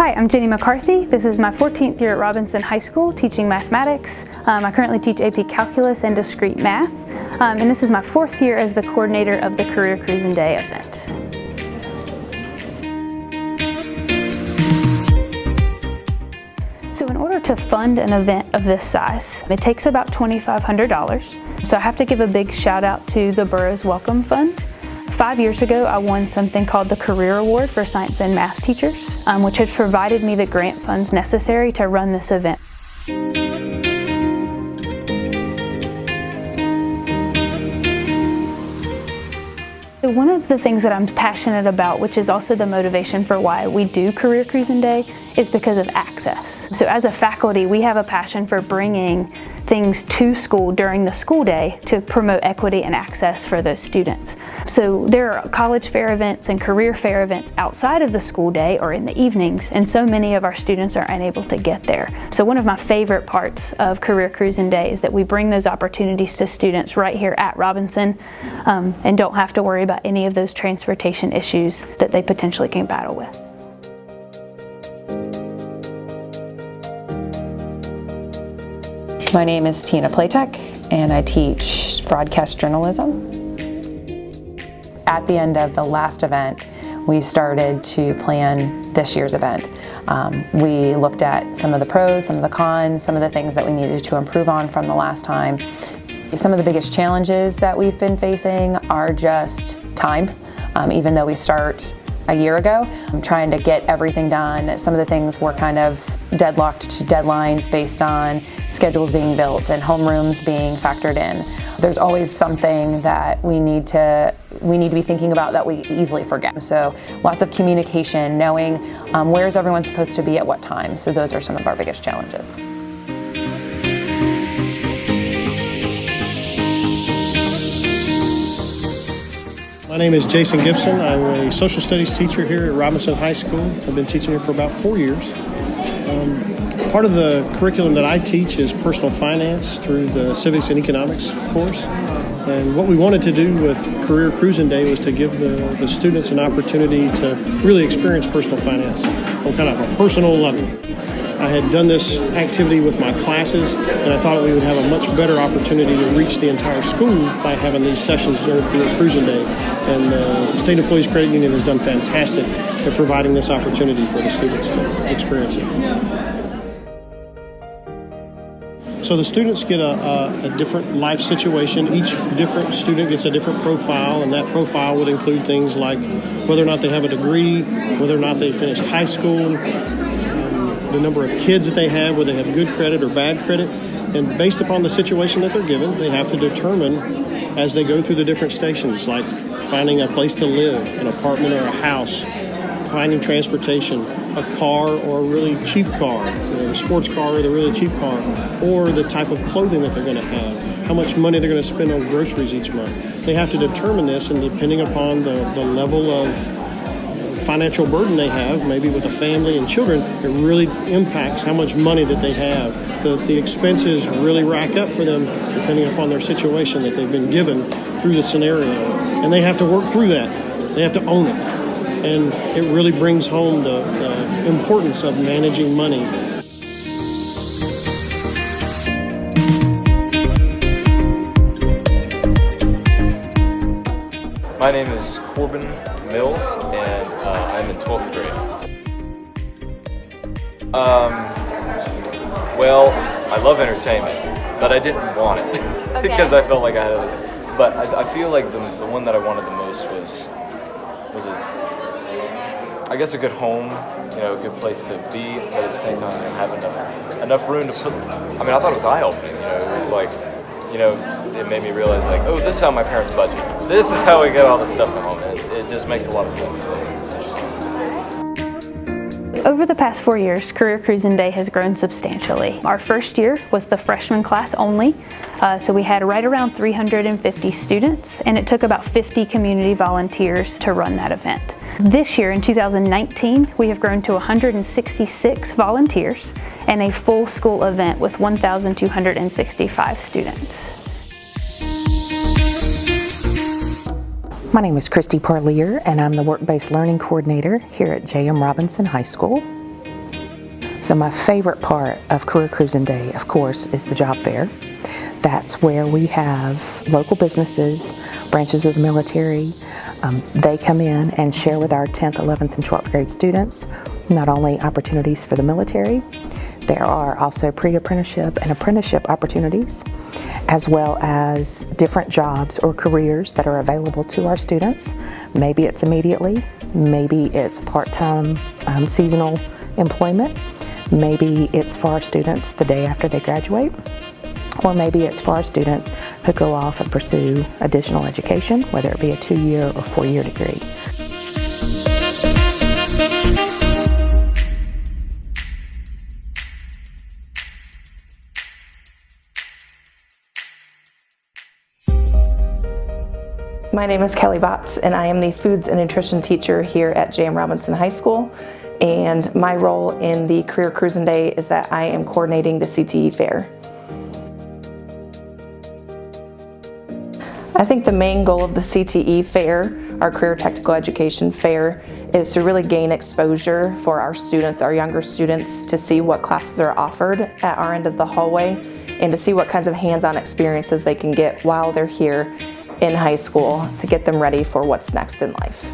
Hi, I'm Jenny McCarthy. This is my 14th year at Robinson High School teaching mathematics. I currently teach AP Calculus and Discrete Math, and this is my 4th year as the coordinator of the Career Cruising Day event. So in order to fund an event of this size, it takes about $2,500. So I have to give a big shout out to the Borough's Welcome Fund. 5 years ago, I won something called the Career Award for Science and Math Teachers, which has provided me the grant funds necessary to run this event. One of the things that I'm passionate about, which is also the motivation for why we do Career Cruising Day, is because of access. So as a faculty, we have a passion for bringing things to school during the school day to promote equity and access for those students. So there are college fair events and career fair events outside of the school day or in the evenings, and so many of our students are unable to get there. So one of my favorite parts of Career Cruising Day is that we bring those opportunities to students right here at Robinson and don't have to worry about any of those transportation issues that they potentially can battle with. My name is Tina Platek, and I teach broadcast journalism. At the end of the last event, we started to plan this year's event. We looked at some of the pros, some of the cons, some of the things that we needed to improve on from the last time. Some of the biggest challenges that we've been facing are just time. Even though we start a year ago, I'm trying to get everything done. Some of the things were kind of deadlocked to deadlines based on schedules being built and homerooms being factored in. There's always something that we need to be thinking about that we easily forget. So lots of communication, knowing where is everyone supposed to be at what time. So those are some of our biggest challenges. My name is Jason Gibson. I'm a social studies teacher here at Robinson High School. I've been teaching here for about 4 years. Part of the curriculum that I teach is personal finance through the civics and economics course. And what we wanted to do with Career Cruising Day was to give the students an opportunity to really experience personal finance on kind of a personal level. I had done this activity with my classes, and I thought we would have a much better opportunity to reach the entire school by having these sessions during Career Cruising Day. And the State Employees Credit Union has done fantastic at providing this opportunity for the students to experience it. So the students get a different life situation. Each different student gets a different profile, and that profile would include things like whether or not they have a degree, whether or not they finished high school, the number of kids that they have, whether they have good credit or bad credit. And based upon the situation that they're given, they have to determine as they go through the different stations, like finding a place to live, an apartment or a house, finding transportation, a car or a really cheap car, a sports car or the really cheap car, or the type of clothing that they're going to have, how much money they're going to spend on groceries each month. They have to determine this, and depending upon the level of financial burden they have, maybe with a family and children, it really impacts how much money that they have. The expenses really rack up for them depending upon their situation that they've been given through the scenario. And they have to work through that. They have to own it. And it really brings home the importance of managing money. My name is Corbin Mills, and I'm in 12th grade. Well, I love entertainment, but I didn't want it because I felt like I had it. But I feel like the one that I wanted the most was I guess a good home, a good place to be, but at the same time have enough room to put. I mean, I thought it was eye-opening. It was like, it made me realize, like, oh, this is how my parents budget. This is how we get all this stuff at home. It just makes a lot of sense. So it's interesting. Over the past 4 years, Career Cruising Day has grown substantially. Our first year was the freshman class only, so we had right around 350 students, and it took about 50 community volunteers to run that event. This year, in 2019, we have grown to 166 volunteers and a full school event with 1,265 students. My name is Christy Parlier, and I'm the Work-Based Learning Coordinator here at J.M. Robinson High School. So my favorite part of Career Cruising Day, of course, is the job fair. That's where we have local businesses, branches of the military. They come in and share with our 10th, 11th, and 12th grade students not only opportunities for the military, there are also pre-apprenticeship and apprenticeship opportunities, as well as different jobs or careers that are available to our students. Maybe it's immediately, maybe it's part-time seasonal employment, maybe it's for our students the day after they graduate, or maybe it's for our students who go off and pursue additional education, whether it be a 2-year or 4-year degree. My name is Kelly Botts, and I am the Foods and Nutrition teacher here at J.M. Robinson High School. And my role in the Career Cruising Day is that I am coordinating the CTE Fair. I think the main goal of the CTE Fair, our Career Technical Education Fair, is to really gain exposure for our students, our younger students, to see what classes are offered at our end of the hallway and to see what kinds of hands-on experiences they can get while they're here in high school to get them ready for what's next in life.